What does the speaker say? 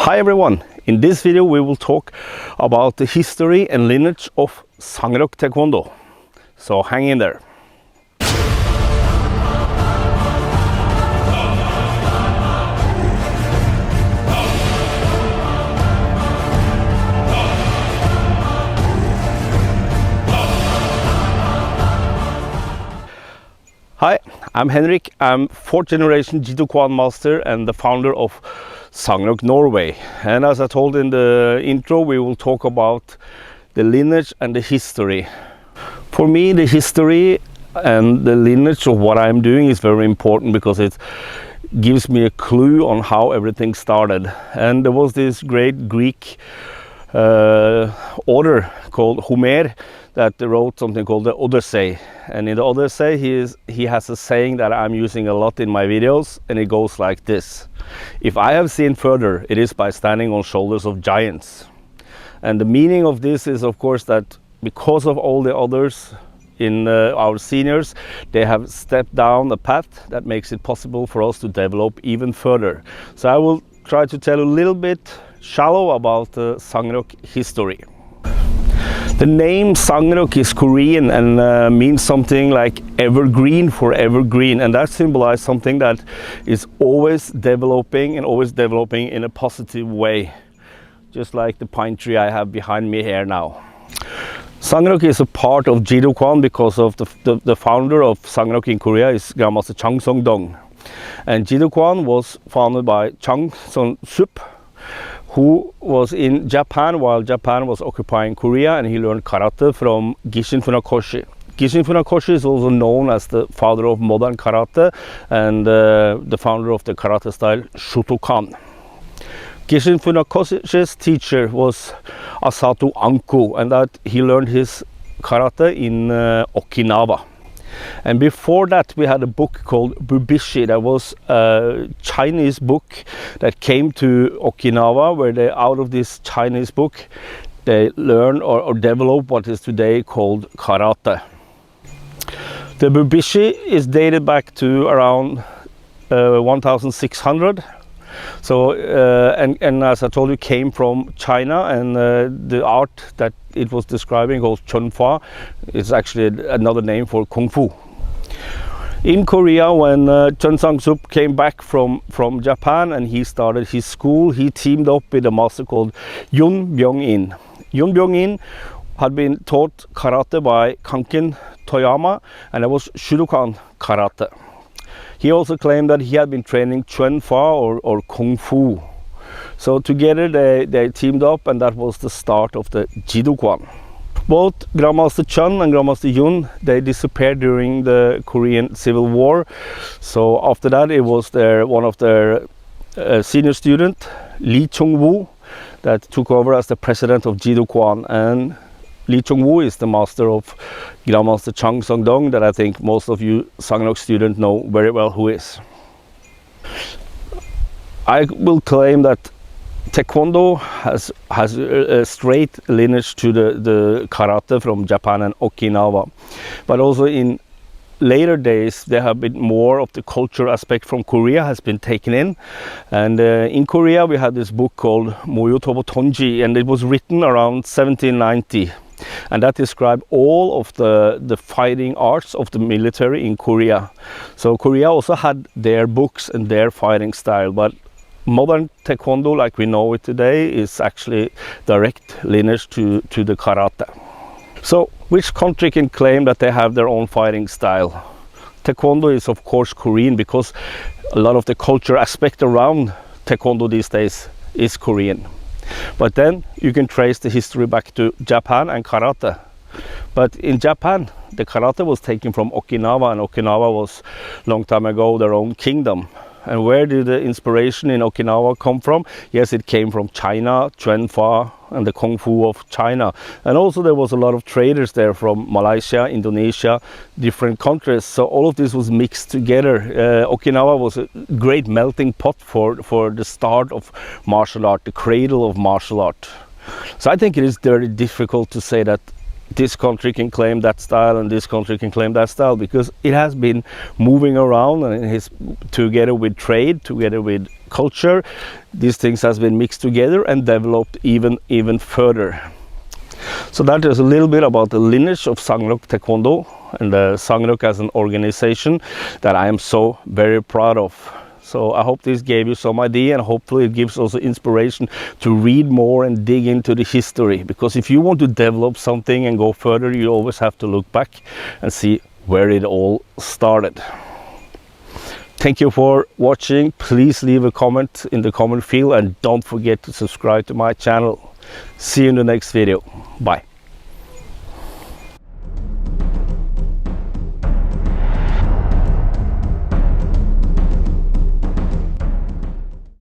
Hi everyone, in this video we will talk about the history and lineage of Sangrok Taekwondo. So hang in there. Hi, I'm Henrik. I'm fourth generation Jidokwan master and the founder of Sangrok Norway. And as I told in the intro, we will talk about the lineage and the history. For me, the history and the lineage of what I'm doing is very important because it gives me a clue on how everything started. And there was this great Greek author called Homer that wrote something called the Odyssey, and in the Odyssey he has a saying that I'm using a lot in my videos, and it goes like this: if I have seen further, it is by standing on shoulders of giants. And the meaning of this is, of course, that because of all the others in our seniors, they have stepped down a path that makes it possible for us to develop even further. So I will try to tell a little bit shallow about the Sangrok history. The name Sangrok is Korean and means something like evergreen, for evergreen, and that symbolizes something that is always developing and always developing in a positive way, just like the pine tree I have behind me here now. Sangrok is a part of Jidokwan because of the founder of Sangrok in Korea is Grandmaster Chang Song-dong, and Jidokwan was founded by Chang Song-sup, who was in Japan while Japan was occupying Korea, and he learned karate from Gishin Funakoshi. Gishin Funakoshi is also known as the father of modern karate and the founder of the karate style Shotokan. Gishin Funakoshi's teacher was Asato Anko, and that he learned his karate in Okinawa. And before that we had a book called Bubishi, that was a Chinese book that came to Okinawa, where they, out of this Chinese book, they learn or develop what is today called karate. The Bubishi is dated back to around 1600. So and as I told you, came from China, and the art that it was describing, called Chunfa, is actually another name for Kung Fu. In Korea, when Chun Sang-sup came back from Japan and he started his school, he teamed up with a master called Yun Byung-in. Yun Byung-in had been taught karate by Kanken Toyama, and it was Shudokan karate. He also claimed that he had been training Chun Fa or Kung Fu. So together they teamed up, and that was the start of the Jidokwan. Both Grandmaster Chun and Grandmaster Yun, they disappeared during the Korean Civil War. So after that it was one of their senior student, Lee Chung-woo, that took over as the president of Jidokwan. And Lee Chung-woo is the master of Grandmaster Chang Song-dong, that I think most of you Sangrok students know very well who is. I will claim that Taekwondo has a straight lineage to the karate from Japan and Okinawa, but also in later days there have been more of the culture aspect from Korea has been taken in. And in Korea we had this book called Moyotobo Tonji, and it was written around 1790. And that described all of the fighting arts of the military in Korea. So Korea also had their books and their fighting style, but modern Taekwondo, like we know it today, is actually direct lineage to the karate. So which country can claim that they have their own fighting style? Taekwondo is of course Korean, because a lot of the culture aspect around Taekwondo these days is Korean. But then you can trace the history back to Japan and karate. But in Japan, the karate was taken from Okinawa, and Okinawa was long time ago their own kingdom. And where did the inspiration in Okinawa come from? Yes, it came from China, Chun Fa, and the Kung Fu of China. And also there was a lot of traders there from Malaysia, Indonesia, different countries. So all of this was mixed together. Okinawa was a great melting pot for the start of martial art, the cradle of martial art. So I think it is very difficult to say that this country can claim that style and this country can claim that style, because it has been moving around, and it is together with trade, together with culture, these things has been mixed together and developed even further. So that is a little bit about the lineage of Sangrok Taekwondo and the Sangrok as an organization that I am so very proud of. So I hope this gave you some idea, and hopefully it gives also inspiration to read more and dig into the history, because if you want to develop something and go further, you always have to look back and see where it all started. Thank you for watching. Please leave a comment in the comment field, and don't forget to subscribe to my channel. See you in the next video. Bye.